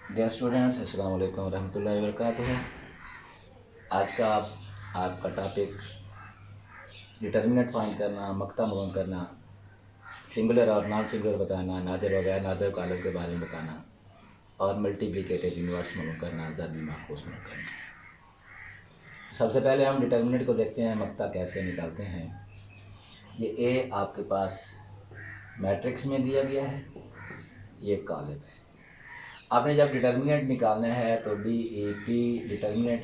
Dear students, अस्सलाम वालेकुम रहमतुल्लाहि व बरकातुहू। आज का आपका टॉपिक डिटर्मिनेंट फाइंड करना, मक्ता मालूम करना, सिंगुलर और नॉन सिंगुलर बताना, नादिर और गैर नादिर कालम के बारे में बताना और मल्टीप्लिकेटिव इन्वर्स मालूम करना, ज़रबी माखूस मालूम करना। सबसे पहले हम डिटर्मिनेंट को देखते हैं, मक्ता कैसे निकालते हैं। ये ए आपके पास मैट्रिक्स में दिया गया है, ये कॉलम है। आपने जब डिटर्मिनेंट निकालना है तो डी ए पी डिटर्मिनेंट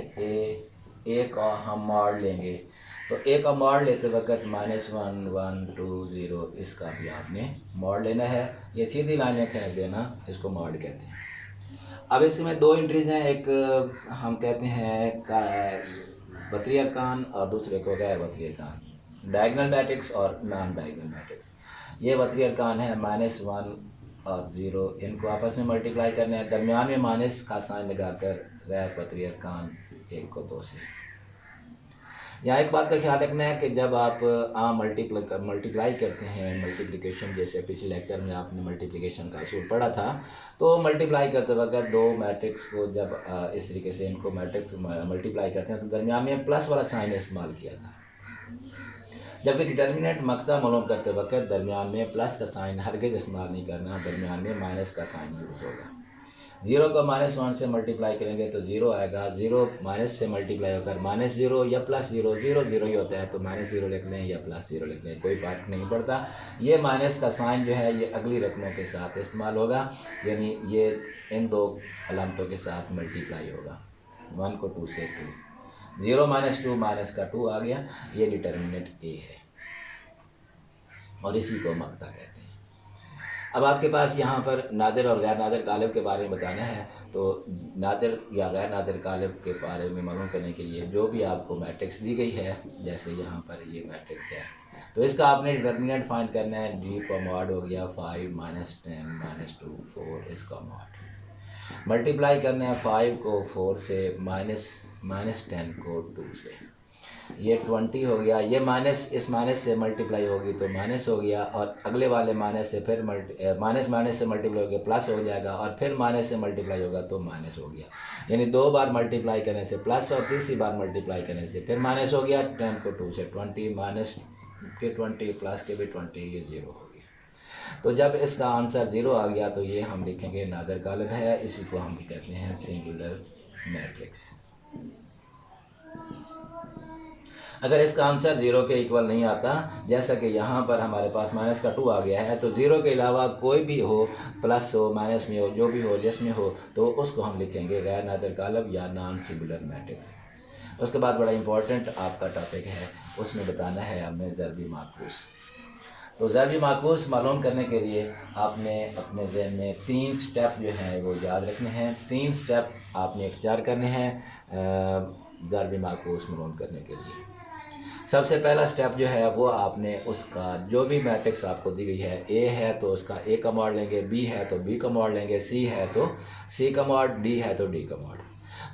ए का हम मॉड लेंगे। तो ए का मॉड लेते वक्त -1 1 2 0 इसका भी आपने मॉड लेना है। ये सीधी लाइनें खींच देना, इसको मॉड कहते हैं। अब इसमें दो एंट्रीज हैं, एक हम कहते हैं बतरी अरकान और दूसरे को गैर बतरी अरकान, डायगनल मैट्रिक्स और नॉन डायगनल मैट्रिक्स। ये बतरी अरकान है -1 और 0, इनको आपस में मल्टीप्लाई करने हैं। दरमियान में माइनस का साइन लगाकर गैर बतरी अरकान 1 को 2 से। यहाँ एक बात का ख्याल रखना है कि जब आप मल्टीप्लाई करते हैं, मल्टीप्लिकेशन, जैसे पिछले लेक्चर में आपने मल्टीप्लिकेशन का असूल पढ़ा था, तो मल्टीप्लाई करते वक्त दो मैट्रिक्स को जब इस तरीके से इनको मैट्रिक्स मल्टीप्लाई करते हैं तो दरमियान में प्लस वाला साइन इस्तेमाल किया था। जबकि डिटर्मिनेंट मक्ता मालूम करते वक्त दरमियान में प्लस का साइन हरगिज़ इस्तेमाल नहीं करना, दरमियान में माइनस का साइन यूज़ होगा। 0 को -1 से मल्टीप्लाई करेंगे तो 0 आएगा, 0 माइनस से मल्टीप्लाई होकर -0 या +0, 0 0 ही होता है, तो -0 लिख लें या +0 लिख लें, कोई फ़र्क नहीं पड़ता। ये माइनस का साइन जो है ये अगली रकमों के साथ इस्तेमाल होगा, यानी ये इन दो अलामतों के साथ मल्टीप्लाई होगा। 1 को 2 से 2, 0 - 2 माइनस का 2 आ गया। ये डिटर्मिनेंट ए है और इसी को मक्ता कहते हैं। अब आपके पास यहाँ पर नादिर और गैर नादिर कालिब के बारे में बताना है। तो नादिर या गैर नादिर कालिब के बारे में मालूम करने के लिए जो भी आपको मैट्रिक्स दी गई है, जैसे यहाँ पर ये मैट्रिक्स है, तो इसका आपने डिटर्मिनेंट फाइंड करना है। डी का मॉड हो गया 5 - 10 - 2 4, इसका मॉड मल्टीप्लाई करना है 5 को 4 से, -10 को 2 से, ये 20 हो गया। ये माइनस इस माइनस से मल्टीप्लाई होगी तो माइनस हो गया, और अगले वाले माइनस से फिर माइनस से मल्टीप्लाई होगा प्लस हो जाएगा, और फिर माइनस से मल्टीप्लाई होगा तो माइनस हो गया। यानी 2 बार मल्टीप्लाई करने से प्लस और तीसरी बार मल्टीप्लाई करने से फिर माइनस हो गया। 10 को 2 से 20, माइनस के 20 प्लस के भी 20, ये 0 हो गया। तो जब इसका आंसर 0 आ गया तो ये हम लिखेंगे नादिर कालिब है, इसी को हम कहते हैं सिंगुलर मैट्रिक्स। अगर इसका आंसर 0 के इक्वल नहीं आता, जैसा कि यहाँ पर हमारे पास माइनस का 2 आ गया है, तो 0 के अलावा कोई भी हो, प्लस हो, माइनस में हो, जो भी हो, जिसमें हो, तो उसको हम लिखेंगे गैर नादिर कालिब या नॉन सिंगुलर मैट्रिक्स। उसके बाद बड़ा इंपॉर्टेंट आपका टॉपिक है, उसमें बताना है हमें ज़रबी माखूस। तो ज़रबी माखूस मालूम करने के लिए आपने अपने ज़हन में 3 स्टेप जो हैं वो याद रखने हैं। 3 स्टेप आपने इख्तियार करने हैं ज़रबी माखूस मालूम करने के लिए। सबसे पहला स्टेप जो है वो आपने उसका जो भी मैट्रिक्स आपको दी गई है, ए है तो उसका ए का मॉड लेंगे, बी है तो बी का मॉड लेंगे, सी है तो सी का मॉड, डी है तो डी का मॉड।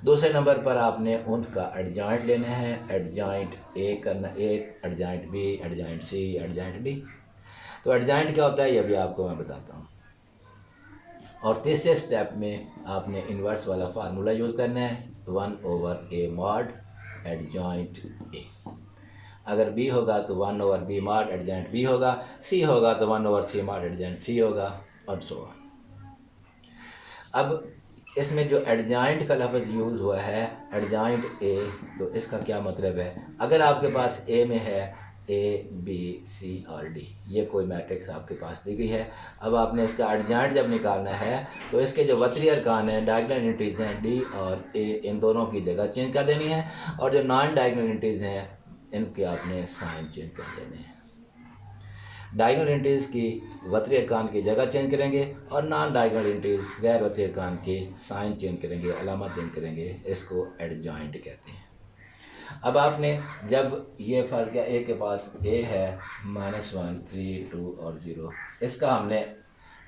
दूसरे नंबर पर आपने उनका एडजॉइंट लेना है, एडजॉइंट ए करना, A adjoint B, adjoint C, adjoint D. तो एडजॉइंट क्या होता है ये भी आपको मैं बताता हूँ। और तीसरे स्टेप में आपने इन्वर्स वाला फार्मूला यूज़ करना है, 1/a मॉड एडजॉइंट ए। अगर बी होगा तो 1/b मॉड एडजॉइंट बी होगा, सी होगा तो 1/c मॉड एडजॉइंट सी होगा, और सो ऑन। अब इसमें जो एडजॉइंट का लफ्ज़ यूज़ हुआ है, एडजॉइंट ए, तो इसका क्या मतलब है? अगर आपके पास ए में है ए बी सी और डी, ये कोई मैट्रिक्स आपके पास दी गई है। अब आपने इसका एडजॉइंट जब निकालना है तो इसके जो वतरी अरकान हैं, डायगोनल एंट्रीज हैं, डी और ए, इन दोनों की जगह चेंज कर देनी है, और जो नॉन डायगोनल एंट्रीज हैं इनके आपने साइन चेंज कर देने हैं। डायगोनल एंट्रीज की वतरी अरकान की जगह चेंज करेंगे, और नॉन डायगोनल एंट्रीज गैर वतरी अरकान की साइन चेंज करेंगे, अलामा चेंज करेंगे, इसको एडजॉइंट कहते हैं। अब आपने जब ये फर्क है, ए के पास ए है -1 3 2 और 0, इसका हमने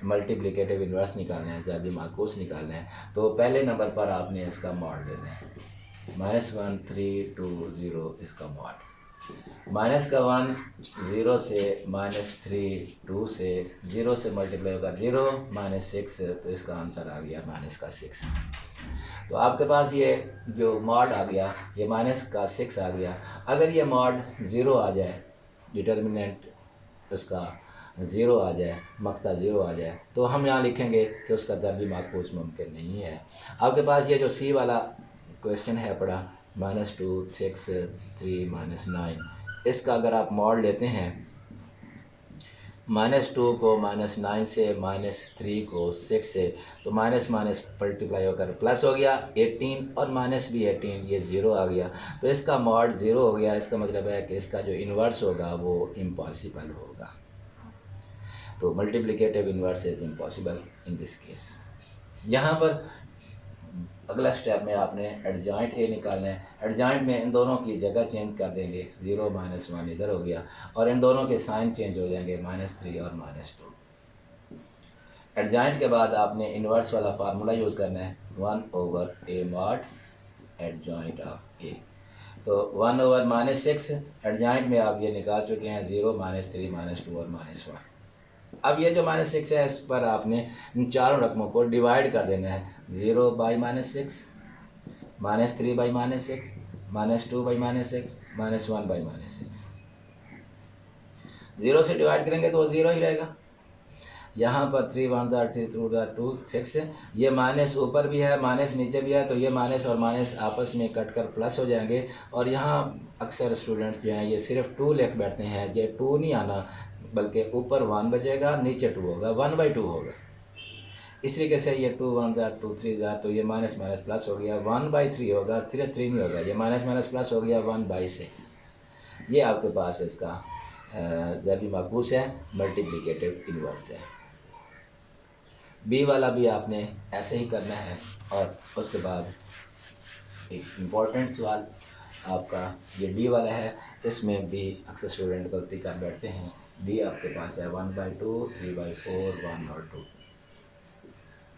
मल्टीप्लिकेटिव इन्वर्स निकालना है, ज़रबी माखूस निकालना है, तो पहले नंबर पर आपने इसका मॉड लेना है, -1 3 2 0 इसका मॉड। माइनस का 1 0 से -3 2 से 0 से मल्टीप्लाई होगा 0 -6, तो इसका आंसर आ गया माइनस का 6। तो आपके पास ये जो मॉड आ गया ये माइनस का 6 आ गया। अगर ये मॉड 0 आ जाए, डिटर्मिनेंट उसका 0 आ जाए, मक्ता 0 आ जाए, तो हम यहाँ लिखेंगे कि उसका दर्जी माकूस मुमकिन नहीं है। आपके पास ये जो सी वाला क्वेश्चन है पड़ा -2 6 3 -9, इसका अगर आप मॉड लेते हैं -2 को -9 से, -3 को 6 से, तो माइनस माइनस मल्टीप्लाई होकर प्लस हो गया 18 और माइनस भी 18, ये 0 आ गया। तो इसका मॉड 0 हो गया। इसका मतलब है कि इसका जो इन्वर्स होगा वो इम्पॉसिबल होगा। तो multiplicative inverse is impossible in this case. यहाँ पर अगला स्टेप में आपने एडजॉइंट ए निकालना है। एडजॉइंट में इन दोनों की जगह चेंज कर देंगे, 0 -1 इधर हो गया और इन दोनों के साइन चेंज हो जाएंगे, -3 और -2। एडजॉइंट के बाद आपने इन्वर्स वाला फार्मूला यूज़ करना है, 1/a mod एडजॉइंट ऑफ ए। तो 1/, -6 एडजॉइंट में आप ये निकाल चुके हैं, 0 -3 -2 और -1। अब ये जो -6 है इस पर आपने इन चारों रकमों को डिवाइड कर देना है, 0 बाई -6, -3 बाई -6, -2 बाई -6, -1 बाई -6। 0 से डिवाइड करेंगे तो वो 0 ही रहेगा। यहाँ पर 3 1 3 2 6, ये माइनस ऊपर भी है माइनस नीचे भी है, तो ये माइनस और माइनस आपस में कट कर प्लस हो जाएंगे। और यहाँ अक्सर स्टूडेंट्स जो हैं ये सिर्फ 2 लिख बैठते हैं, ये 2 नहीं आना, बल्कि ऊपर 1 बचेगा नीचे 2 होगा, 1/2 होगा। इस तरीके से ये 2 1 2 3 तो ये माइनस माइनस प्लस हो गया, 1/3 होगा, 3 नहीं होगा, ये माइनस माइनस प्लस हो गया, 1/6। ये आपके पास इसका ज़रबी माकूस है, मल्टीप्लिकेटिव इन्वर्स है। बी वाला भी आपने ऐसे ही करना है। और उसके बाद एक इम्पॉर्टेंट सवाल आपका ये डी वाला है, इसमें भी अक्सर स्टूडेंट गलती कर बैठते हैं। डी आपके पास है 1/2 3/4 1 और 2।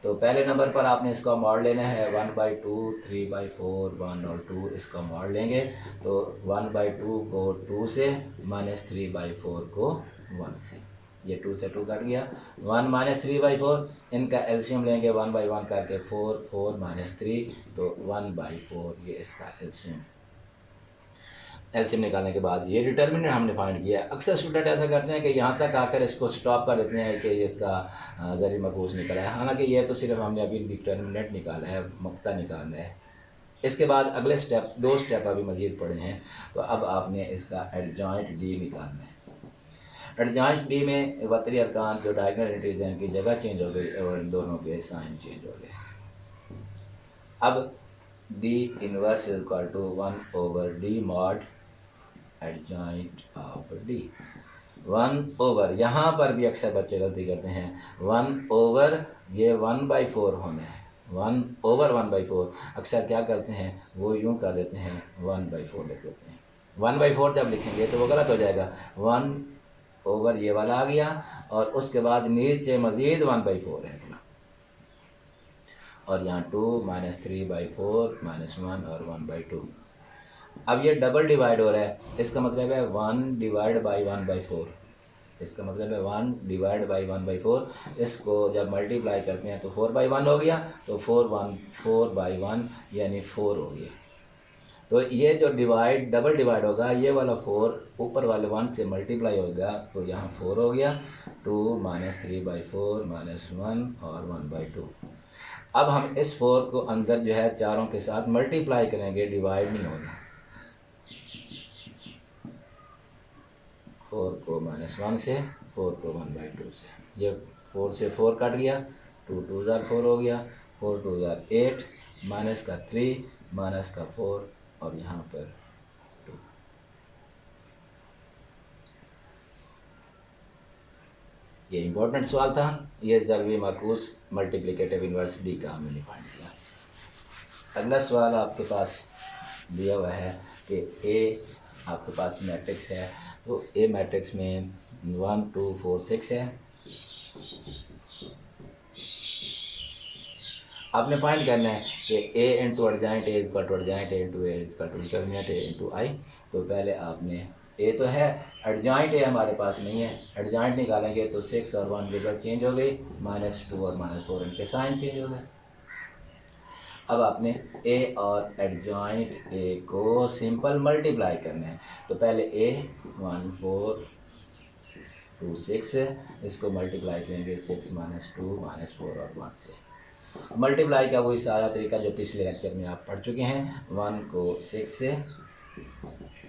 तो पहले नंबर पर आपने इसका मॉड लेना है, 1/2 3/4 1 और 2, इसका मॉड लेंगे तो 1/2 को 2 से, -3/4 को 1 से, ये 2 से 2 कट गया, 1 -3/4, इनका एलसीएम लेंगे 1/1 करके, 4 4 -3, तो 1/4 ये इसका एलसीएम निकालने के बाद ये डिटर्मिनेंट हमने फाइंड किया। अक्सर स्टूडेंट ऐसा करते हैं कि यहाँ तक आकर इसको स्टॉप कर देते हैं कि ये इसका ज़रबी माकूस निकला है, हालांकि ये तो सिर्फ हमने अभी डिटर्मिनेंट निकाला है, मक्ता निकालना है। इसके बाद अगले स्टेप, 2 स्टेप अभी मजीद पड़े हैं। तो अब आपने इसका एडजॉइंट डी निकालना है। एडजॉइंट डी में वतरी अरकान जो डायगोनल एंट्रीज हैं इनकी जगह चेंज हो गई और इन दोनों के साइन चेंज हो गए। अब D inverse is equal to 1/d mod adjoint of D. 1/, यहाँ पर भी अक्सर बच्चे गलती करते हैं, 1/, ये 1/4 होना है, 1/1/4। अक्सर क्या करते हैं वो यूँ कर देते हैं, 1/4 लिख देते हैं। 1/4 जब लिखेंगे तो वो गलत हो जाएगा, 1/, ये वाला आ गया और उसके बाद नीचे मज़ीद 1/4 है और यहाँ 2 -3/4 -1 और 1/2। अब ये डबल डिवाइड हो रहा है, इसका मतलब है 1 डिवाइड बाई 1/4, इसका मतलब है 1 डिवाइड बाई 1/4। इसको जब मल्टीप्लाई करते हैं तो 4/1 हो गया, तो 4/1 यानी 4 हो गया। तो ये जो डिवाइड डबल डिवाइड होगा, ये वाला 4 ऊपर वाले 1 से मल्टीप्लाई होगा, तो यहाँ 4 हो गया, 2 -3/4 -1 और 1/2। अब हम इस 4 को अंदर जो है चारों के साथ मल्टीप्लाई करेंगे, डिवाइड नहीं होगा। 4 को -1 से, 4 को 1/2 से, ये 4 से 4 कट गया, 2 2 4 हो गया, 4 2 8, माइनस का 3 माइनस का 4 और यहाँ पर 2। ये इम्पोर्टेंट सवाल था। ये ज़रबी माकूस मल्टीप्लिकेटिव इन्वर्स डी का हमने फाइंड किया। अगला सवाल आपके पास दिया हुआ है कि ए आपके पास मैट्रिक्स है, तो ए मैट्रिक्स में 1 2 4 6 है। आपने फाइंड करना है कि A into adjoint A equal to adjoint A into A equal to determinant A into I. तो पहले आपने ए तो है, एडजॉइंट ए हमारे पास नहीं है, एडजॉइंट निकालेंगे तो 6 और 1 जगह चेंज हो गई, -2 और -4 इनके साइन चेंज हो गए। अब आपने ए और एडजॉइंट ए को सिंपल मल्टीप्लाई करना है, तो पहले ए 1 4 2 6, इसको मल्टीप्लाई करेंगे 6 -2 -4 और 1 से। मल्टीप्लाई का वही सारा तरीका जो पिछले लेक्चर में आप पढ़ चुके हैं, 1 को 6 से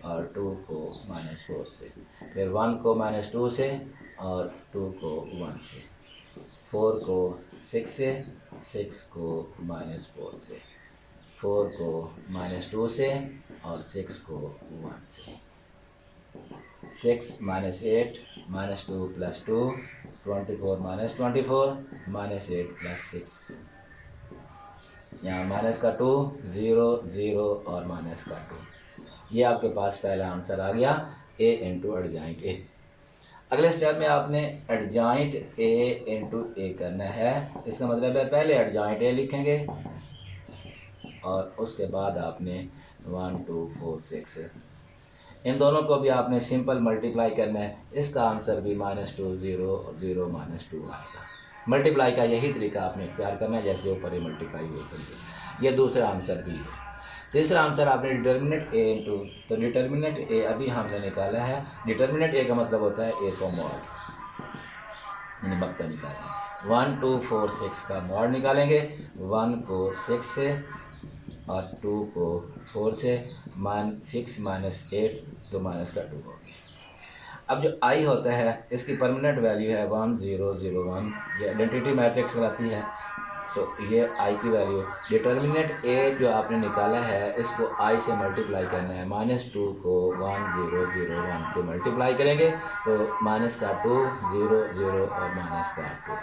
और 2 को -4 से, फिर 1 को -2 से और 2 को 1 से, 4 को 6 से, 6 को -4 से, 4 को -2 से और 6 को 1 से। 6 -8 -2 + 2, 24 -24 -8 + 6, यहाँ माइनस का 2 0 0 और माइनस का 2, ये आपके पास पहला आंसर आ गया ए इंटू एडजॉइंट ए। अगले स्टेप में आपने एडजॉइंट ए इंटू ए करना है, इसका मतलब है पहले एडजॉइंट ए लिखेंगे और उसके बाद आपने 1 2 4 6, इन दोनों को भी आपने सिंपल मल्टीप्लाई करना है, इसका आंसर भी -2 0 0 -2 आएगा। मल्टीप्लाई का यही तरीका आपने इख्तियार करना है जैसे ऊपर ही मल्टीप्लाई हुए करिए। ये दूसरा आंसर भी है। तीसरा आंसर आपने डिटर्मिनेंट ए इंटू, तो डिटर्मिनेंट ए अभी हमने निकाला है, डिटर्मिनेंट ए का मतलब होता है ए को मॉड, मैंने मक्ता निकाला 1 2 4 6 का मॉड निकालेंगे, 1 को 6 से और 2 को 4 से, 6 -8 तो माइनस का 2 हो गया। अब जो आई होता है इसकी परमानेंट वैल्यू है 1 0 0 1, ये आइडेंटिटी मैट्रिक्स कहलाती है, तो ये आई की वैल्यू, डिटर्मिनेंट ए जो आपने निकाला है इसको आई से मल्टीप्लाई करना है, -2 को 1 0 0 1 से मल्टीप्लाई करेंगे तो माइनस का 2 0 0 और माइनस का 2।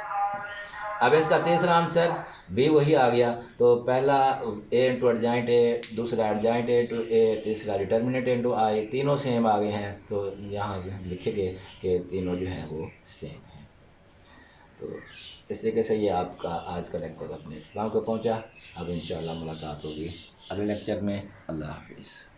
अब इसका तीसरा आंसर भी वही आ गया, तो पहला ए इंटू एडजॉइंट ए, दूसरा एडजॉइंट ए इंटू ए, तीसरा डिटर्मिनेंट इंटू आई, तीनों सेम आ गए हैं, तो यहाँ लिखेंगे कि तीनों जो हैं वो सेम हैं। तो इस तरीके से ये आपका आज का लेक्चर अपने इस्लाम को पहुँचा। अब इंशाअल्लाह मुलाकात होगी अगले लेक्चर में। अल्लाह हाफिज़।